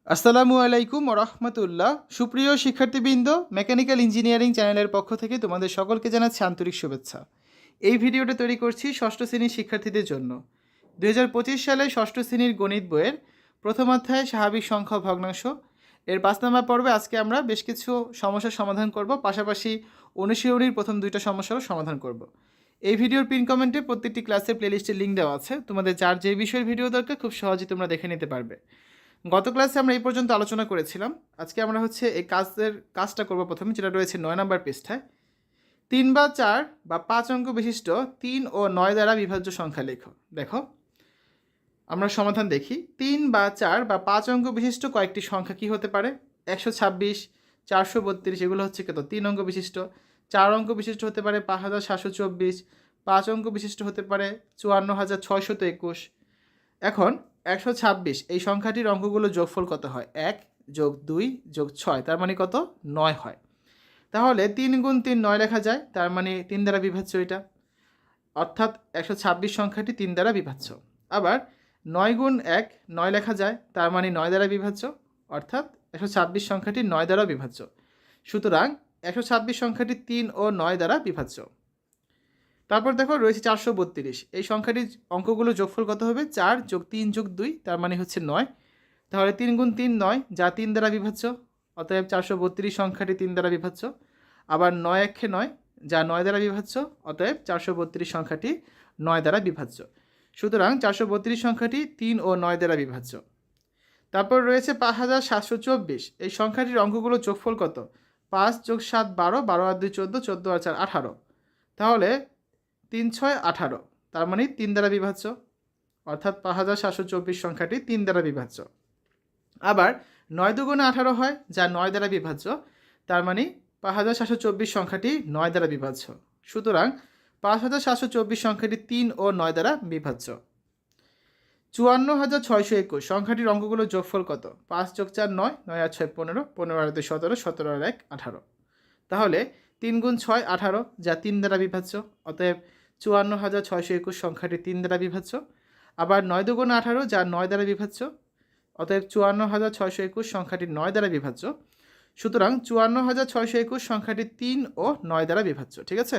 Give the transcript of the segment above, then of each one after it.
আসসালামু আলাইকুম রহমতুল্লাহ। সুপ্রিয় শিক্ষার্থীবৃন্দ, মেকানিক্যাল ইঞ্জিনিয়ারিং চ্যানেলের পক্ষ থেকে তোমাদের সকলকে জানাচ্ছি আন্তরিক শুভেচ্ছা। এই ভিডিওটা তৈরি করছি ষষ্ঠ শ্রেণীর শিক্ষার্থীদের জন্য। 2025 সালে ষষ্ঠ শ্রেণীর গণিত বইয়ের প্রথম অধ্যায় স্বাভাবিক সংখ্যা ও ভগ্নাংশ এর 5 নম্বর পর্বে আজকে আমরা বেশ কিছু সমস্যার সমাধান করব, পাশাপাশি অনুশীলনীর প্রথম দুইটা সমস্যারও সমাধান করব। এই ভিডিওর পিন কমেন্টে প্রত্যেকটি ক্লাসের প্লেলিস্টের লিঙ্ক দেওয়া আছে, তোমাদের যার যে বিষয়ের ভিডিও দরকার খুব সহজেই তোমরা দেখে নিতে পারবে। গত ক্লাসে আমরা এই পর্যন্ত আলোচনা করেছিলাম। আজকে আমরা এই কাজটা করব প্রথমে, যেটা রয়েছে 9 নম্বর পৃষ্ঠায়। 3 বা 4 বা 5 অঙ্ক বিশিষ্ট 3 ও 9 দ্বারা বিভাজ্য সংখ্যা লেখো। দেখো, আমরা সমাধান দেখি। 3 বা 4 বা 5 অঙ্ক বিশিষ্ট কয়েকটি সংখ্যা কি হতে পারে? 126, 432, এগুলো হচ্ছে কত? 3 অঙ্ক বিশিষ্ট। 4 অঙ্ক বিশিষ্ট হতে পারে 5724, 5 অঙ্ক বিশিষ্ট হতে পারে 54621। এখন 126 এই সংখ্যাটির অঙ্কগুলো যোগফল কত হয়? 1 যোগ 2 যোগ 6, তার মানে কত? 9 হয়। তাহলে 3 গুণ 3 9 লেখা যায়, তার মানে 3 দ্বারা বিভাজ্য এটা, অর্থাৎ 126 সংখ্যাটি 3 দ্বারা বিভাজ্য। আবার 9 গুণ 1 9 লেখা যায়, তার মানে 9 দ্বারা বিভাজ্য, অর্থাৎ 126 সংখ্যাটি 9 দ্বারা বিভাজ্য। সুতরাং 126 সংখ্যাটি 3 ও 9 দ্বারা বিভাজ্য। তারপর দেখো রয়েছে 432, এই সংখ্যাটির অঙ্কগুলো যোগফল কত হবে? 4 যোগ 3 যোগ 2, তার মানে হচ্ছে 9। তাহলে 3 গুণ 3 9, যা 3 দ্বারা বিভাজ্য, অতএব 432 সংখ্যাটি 3 দ্বারা বিভাজ্য। আবার 9 একে 9, যা 9 দ্বারা বিভাজ্য, অতএব 432 সংখ্যাটি 9 দ্বারা বিভাজ্য। সুতরাং 432 সংখ্যাটি 3 ও 9 দ্বারা বিভাজ্য। তারপর রয়েছে 5724, এই সংখ্যাটির অঙ্কগুলো যোগফল কত? 5 যোগ 7 12, 12 আর 2 14, 14 আর 4 18। তাহলে 3 6 18, তার মানে 3 দ্বারা বিভাজ্য, অর্থাৎ 5724 সংখ্যাটি 3 দ্বারা বিভাজ্য। আবার 9 দুগুণে 18 হয়, যা 9 দ্বারা বিভাজ্য, তার মানে 5724 সংখ্যাটি 9 দ্বারা বিভাজ্য। সুতরাং 5724 সংখ্যাটি 3 ও 9 দ্বারা বিভাজ্য। 54621 সংখ্যাটির অঙ্কগুলো যোগফল কত? 5 যোগ 4 9, 9 আর 6 15, 15 আর 2 17, 17 আর 1 18। তাহলে 3 গুণ 6 18, যা 3 দ্বারা বিভাজ্য, অতএব 54621 সংখ্যাটি 3 দ্বারা বিভাজ্য। আবার 9 দুগুণ 18, যা 9 দ্বারা বিভাজ্য, অতএব 54621 সংখ্যাটি 9 দ্বারা বিভাজ্য। সুতরাং 54621 সংখ্যাটি 3 ও 9 দ্বারা বিভাজ্য। ঠিক আছে?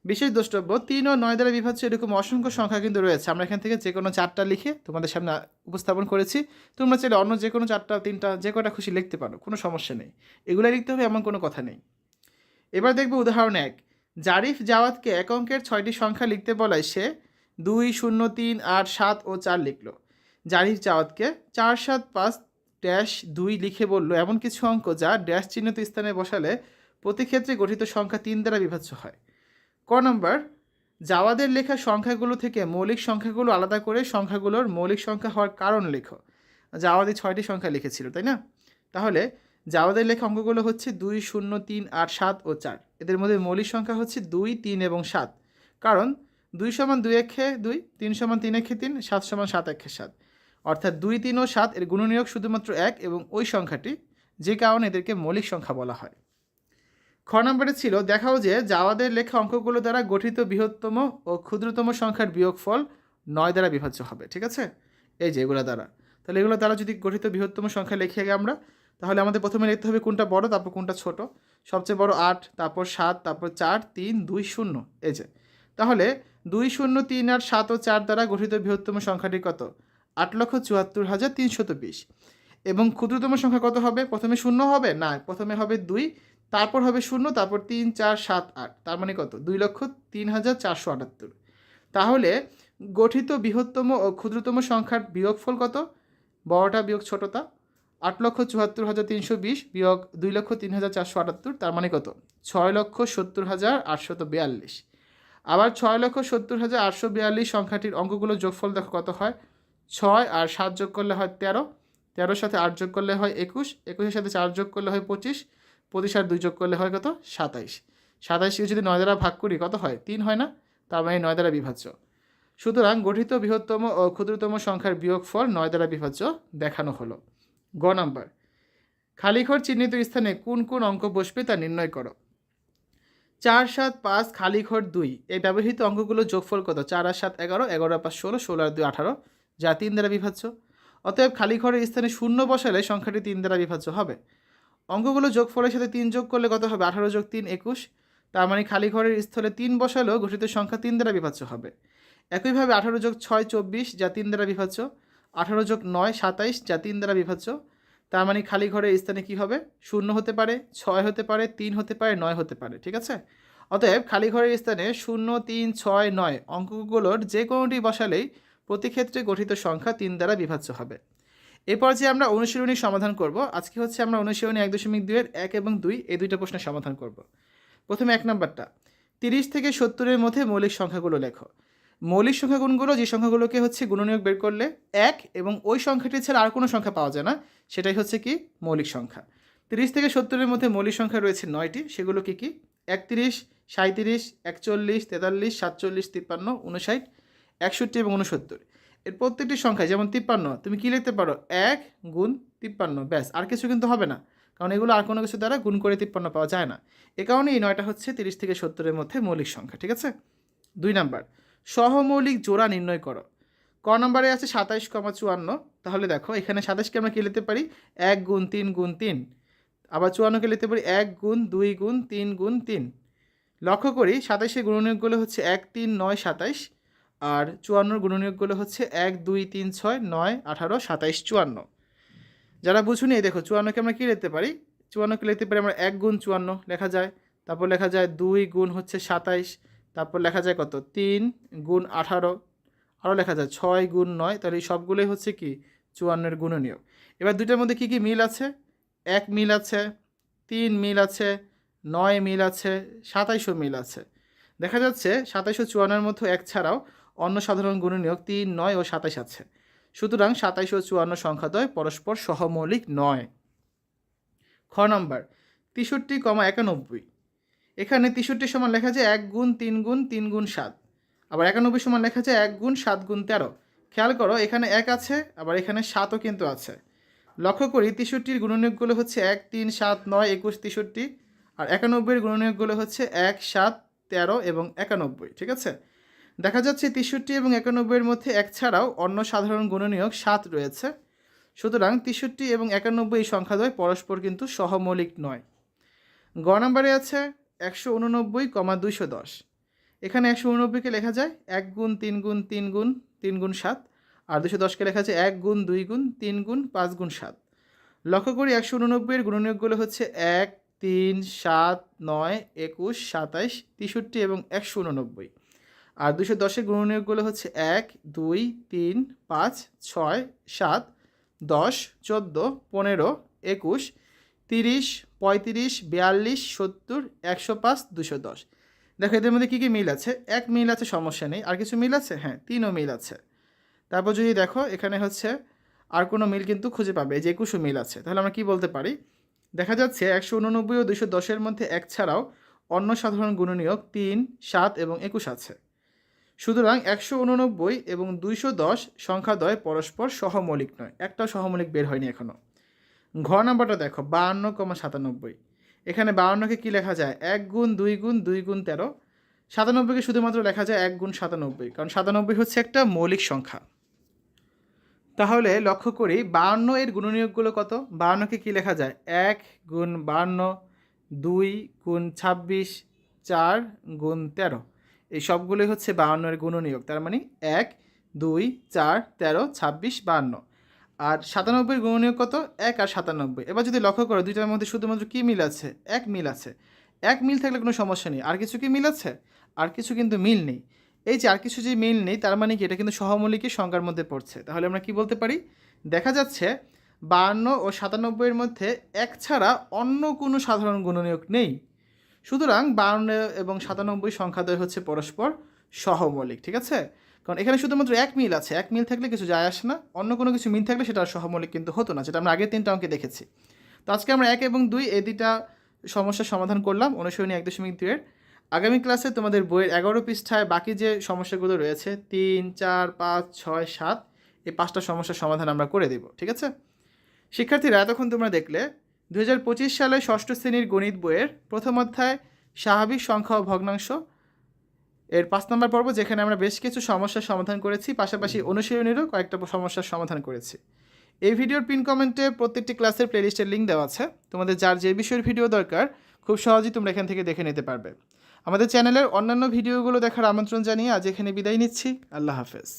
বিশেষ দ্রষ্টব্য, 3 ও 9 দ্বারা বিভাজ্য এরকম অসংখ্য সংখ্যা কিন্তু রয়েছে। আমরা এখান থেকে যে কোনো 4টা লিখে তোমাদের সামনে উপস্থাপন করেছি। তোমরা চাইলে অন্য যে কোনো 4টা 3টা যে কটা খুশি লিখতে পারো, কোনো সমস্যা নেই। এগুলো লিখতে হবে এমন কোনো কথা নেই। এবার দেখবে উদাহরণ 1। জারিফ জাওয়াদকে এক অঙ্কের 6টি সংখ্যা লিখতে বলায় সে 2 0 3 8 7 ও 4 লিখল। জারিফ জাওয়াদকে 4 7 5 ড্যাশ 2 লিখে বলল এমন কিছু অঙ্ক যা ড্যাশ চিহ্নিত স্থানে বসালে প্রতি ক্ষেত্রে গঠিত সংখ্যা 3 দ্বারা বিভাজ্য হয়। ক নম্বর, জাওয়াদের লেখা সংখ্যাগুলো থেকে মৌলিক সংখ্যাগুলো আলাদা করে সংখ্যাগুলোর মৌলিক সংখ্যা হওয়ার কারণ লেখো। জাওয়াদি 6টি সংখ্যা লিখেছিল, তাই না? তাহলে জাওয়াদের লেখা অঙ্কগুলো হচ্ছে 2 0 3 8 7 ও 4। এদের মধ্যে মৌলিক সংখ্যা হচ্ছে 2 3 এবং 7। কারণ 2 সমান 2 একে 2, 3 সমান 3 একে 3, 7 সমান 7 একে 7। অর্থাৎ 2 3 ও 7 এর গুণনীয়ক শুধুমাত্র 1 এবং ওই সংখ্যাটি, যে কারণে এদেরকে মৌলিক সংখ্যা বলা হয়। খ নম্বরে ছিল দেখাও যে জাওয়াদের লেখা অঙ্কগুলো দ্বারা গঠিত বৃহত্তম ও ক্ষুদ্রতম সংখ্যার বিয়োগফল 9 দ্বারা বিভাজ্য হবে। ঠিক আছে? এই যে এগুলো দ্বারা, তাহলে এগুলো দ্বারা যদি গঠিত বৃহত্তম সংখ্যা লিখে আগে আমরা, তাহলে আমাদের প্রথমে লিখতে হবে কোনটা বড়, তারপর কোনটা ছোট। সবচেয়ে বড় 8, তারপর 7, তারপর 4 3 2 0। এই যে, তাহলে 2 0 3 8 7 ও 4 দ্বারা গঠিত বৃহত্তম সংখ্যাটি কত? 8,74,320। এবং ক্ষুদ্রতম সংখ্যা কত হবে? প্রথমে 0 হবে না, প্রথমে হবে 2, তারপর হবে 0, তারপর 3 4 7 8, তার মানে কত? 2,03,478। তাহলে গঠিত বৃহত্তম ও ক্ষুদ্রতম সংখ্যার বিয়োগফল কত? বড়টা বিয়োগ ছোটটা। 8,74,320 বিয়োগ 2,03,478, তার মানে কত? 6,70,842। আবার 6,70,842 সংখ্যাটির অঙ্কগুলো যোগফল দেখো কত হয়? 6 আর 7 যোগ করলে হয় 13, 13 সাথে 8 যোগ করলে হয় 21, 21 সাথে 4 যোগ করলে হয় 25, 25 আর 2 যোগ করলে হয় কত? 27। 27কে যদি 9 দ্বারা ভাগ করি কত হয়? 3 হয় না? তার মানে 9 দ্বারা বিভাজ্য। সুতরাং গঠিত বৃহত্তম ও ক্ষুদ্রতম সংখ্যার বিয়োগফল 9 দ্বারা বিভাজ্য দেখানো হলো। গ নাম্বার, খালি ঘর চিহ্নিত স্থানে কোন কোন অঙ্ক বসবে তা নির্ণয় করো। 4 7 5 খালি ঘর 2, এই ব্যবহৃত অঙ্কগুলো যোগফল কত? 4 আর 7 11, 11 আর 5 16, 16 আর 2 18, যা 3 দ্বারা বিভাজ্য। অতএব খালি ঘরের স্থানে শূন্য বসালে সংখ্যাটি 3 দ্বারা বিভাজ্য হবে। অঙ্কগুলো যোগফলের সাথে 3 যোগ করলে কত হবে? 18 যোগ 3 21। তার মানে খালি ঘরের স্থলে 3 বসালেও গঠিত সংখ্যা 3 দ্বারা বিভাজ্য হবে। একইভাবে 18 যোগ 6 24 যা 3 দ্বারা বিভাজ্য, 18 যোগ 9 27 যা 3 দ্বারা বিভাজ্য। তার মানে খালি ঘরের স্থানে কি হবে? 0 হতে পারে, 6 হতে পারে, 3 হতে পারে, 9 হতে পারে। ঠিক আছে? অতএব খালি ঘরের স্থানে 0 3 6 9 অঙ্কগুলোর যে কোনোটি বসালেই প্রতি ক্ষেত্রে গঠিত সংখ্যা 3 দ্বারা বিভাজ্য হবে। এরপর যে আমরা অনুশীলনী সমাধান করব, আজকে হচ্ছে আমরা অনুশীলনী 1.2 এর 1 এবং 2 এই দুইটা প্রশ্নের সমাধান করব। প্রথমে 1 নাম্বারটা, 30 থেকে 70-এর মধ্যে মৌলিক সংখ্যাগুলো লেখো। মৌলিক সংখ্যা কোনগুলো? যে সংখ্যাগুলোকে হচ্ছে গুণনীয়ক বের করলে 1 এবং ওই সংখ্যাটি ছাড়া আর কোনো সংখ্যা পাওয়া যায় না, সেটাই হচ্ছে কি মৌলিক সংখ্যা। 30 থেকে 70-এর মধ্যে মৌলিক সংখ্যা রয়েছে 9টি। সেগুলো কি কি? 31 37 41 43 47 53 59 61 এবং 69। এর প্রত্যেকটি সংখ্যা, যেমন 53, তুমি কি লিখতে পারো? 1 গুণ 53, ব্যাস, আর কিছু কিন্তু হবে না, কারণ এগুলো আর কোনো কিছু দ্বারা গুণ করে 53 পাওয়া যায় না। এ কারণে এই 9টা হচ্ছে 30 থেকে 70-এর মধ্যে মৌলিক সংখ্যা। ঠিক আছে? 2 নাম্বার, সহমৌলিক জোড়া নির্ণয় করো। ক নম্বরে আছে 27,54। তাহলে দেখো এখানে 27কে আমরা কি লিখতে পারি? 1 গুণ 3 গুণ 3। আবার 54কে লিখতে পারি 1 গুণ 2 গুণ 3 গুণ 3। লক্ষ্য করি 27-এর গুণনীয়কগুলো হচ্ছে 1 3 9 27, আর 54-র গুণনীয়কগুলো হচ্ছে 1 2 3 6 9 18 27 54। যারা বুঝুনি, দেখো 54কে আমরা কী লিখতে পারি? 54কে লিখতে পারি আমরা 1 গুণ 54 লেখা যায়, তারপর লেখা যায় 2 গুণ হচ্ছে 27, তারপর লেখা যায় কত? 3 গুণ 18, আরও লেখা যায় 6 গুণ 9। তাহলে এই সবগুলোই হচ্ছে কি 54-এর গুণনীয়ক। এবার দুইটার মধ্যে কী কী মিল আছে? 1 মিল আছে, 3 মিল আছে, 9 মিল আছে, 27ও মিল আছে। দেখা যাচ্ছে 27 ও 54-এর মধ্যে 1 ছাড়াও অন্য সাধারণ গুণনীয়ক 3 9 ও 27 আছে। সুতরাং 27 ও 54 সংখ্যাদ্বয় পরস্পর সহমৌলিক নয়। খ নম্বর, 63,91। এখানে 63 সমান লেখা যায় 1 গুণ 3 গুণ 3 গুণ 7, আবার 91 সমান লেখা যায় 1 গুণ 7 গুণ 13। খেয়াল করো এখানে 1 আছে, আবার এখানে 7ও কিন্তু আছে। লক্ষ্য করি 63-র গুণনীয়কগুলো হচ্ছে 1 3 7 9 21 63, আর 91-এর গুণনীয়কগুলো হচ্ছে 1 7 13 এবং 91। ঠিক আছে? দেখা যাচ্ছে 63 এবং 91-এর মধ্যে 1 ছাড়াও অন্য সাধারণ গুণনীয়ক 7 রয়েছে। সুতরাং 63 এবং 91 এই সংখ্যাদ্বয় পরস্পর কিন্তু সহমৌলিক নয়। গ নম্বরে আছে 189,210। এখানে 189কে লেখা যায় 1 গুণ 3 গুণ 3 গুণ 3 গুণ 7, আর 210কে লেখা যায় 1 গুণ 2 গুণ 3 গুণ 5 গুণ 7। লক্ষ্য করি 189-এর গুণনীয়কগুলো হচ্ছে 1 3 7 9 21 27 63 এবং 189, আর 210-এর গুণনীয়কগুলো হচ্ছে 1 2 3 5 6 7 10 14 15 21 30 35 42 70 105 210। দেখো এদের মধ্যে কী কী মিল আছে? 1 মিল আছে, সমস্যা নেই। আর কিছু মিল আছে? হ্যাঁ, 3ও মিল আছে। তারপর যদি দেখো এখানে হচ্ছে আর কোনো মিল কিন্তু খুঁজে পাবে, যে 21ও মিল আছে। তাহলে আমরা কি বলতে পারি? দেখা যাচ্ছে 189 ও 210-এর মধ্যে 1 ছাড়াও অন্য সাধারণ গুণনীয়ক 3 7 এবং 21 আছে। সুতরাং 189 এবং 210 সংখ্যাদ্বয় পরস্পর সহমৌলিক নয়। একটাও সহমৌলিক বের হয়নি এখনও। ঘ নাম্বারটা দেখো 52,97। এখানে 52কে কী লেখা যায়? 1 গুণ 2 গুণ 2 গুণ 13। 97কে শুধুমাত্র লেখা যায় 1 গুণ 97, কারণ 97 হচ্ছে একটা মৌলিক সংখ্যা। তাহলে লক্ষ্য করি 52 এর গুণনীয়কগুলো কত? 52কে কী লেখা যায়? 1 গুণ 52, 2 গুণ 26, 4 গুণ 13। এই সবগুলোই হচ্ছে 52 এর গুণনীয়ক। তার মানে 1 2 4 13 26 52। আর 97-এর গুণনীয়ক কত? 1 আর 97। এবার যদি লক্ষ্য করো দুইটার মধ্যে শুধুমাত্র কী মিল আছে? 1 মিল আছে। 1 মিল থাকলে কোনো সমস্যা নেই। আর কিছু কি মিল আছে? আর কিছু কিন্তু মিল নেই। এই যে আর কিছু যে মিল নেই, তার মানে কি এটা কিন্তু সহমৌলিকই সংখ্যার মধ্যে পড়ছে। তাহলে আমরা কি বলতে পারি? দেখা যাচ্ছে 52 ও 97-এর মধ্যে 1 ছাড়া অন্য কোনো সাধারণ গুণনীয়ক নেই। সুতরাং 52 এবং 97 সংখ্যাদ্বয় হচ্ছে পরস্পর সহমৌলিক। ঠিক আছে? কারণ এখানে শুধুমাত্র 1 মিল আছে। 1 মিল থাকলে কিছু যায় আসে না। অন্য কোনো কিছু মিল থাকলে সেটা সহমৌলিক কিন্তু হতো না, যেটা আমরা আগের 3টা অঙ্কে দেখেছি। তো আজকে আমরা 1 এবং 2 এই 2টা সমস্যার সমাধান করলাম অনুশীলনী 1.2-এর। আগামী ক্লাসে তোমাদের বইয়ের 11 পৃষ্ঠায় বাকি যে সমস্যাগুলো রয়েছে 3 4 5 6 7 এই 5টা সমস্যার সমাধান আমরা করে দেব। ঠিক আছে? শিক্ষার্থীরা, এতক্ষণ তোমরা দেখলে 2025 সালে 6ষ্ঠ শ্রেণীর গণিত বইয়ের প্রথম অধ্যায় স্বাভাবিক সংখ্যা ও ভগ্নাংশ এর 5 নম্বর পর্ব, যেখানে আমরা বেশ কিছু সমস্যার সমাধান করেছি, পাশাপাশি অনুশীলনীরও কয়েকটা সমস্যার সমাধান করেছি। এই ভিডিওর পিন কমেন্টে প্রত্যেকটি ক্লাসের প্লেলিস্টের লিঙ্ক দেওয়া আছে। তোমাদের যার যে বিষয়ের ভিডিও দরকার খুব সহজেই তোমরা এখান থেকে দেখে নিতে পারবে। আমাদের চ্যানেলের অন্যান্য ভিডিওগুলো দেখার আমন্ত্রণ জানিয়ে আজ এখানে বিদায় নিচ্ছি। আল্লাহ হাফেজ।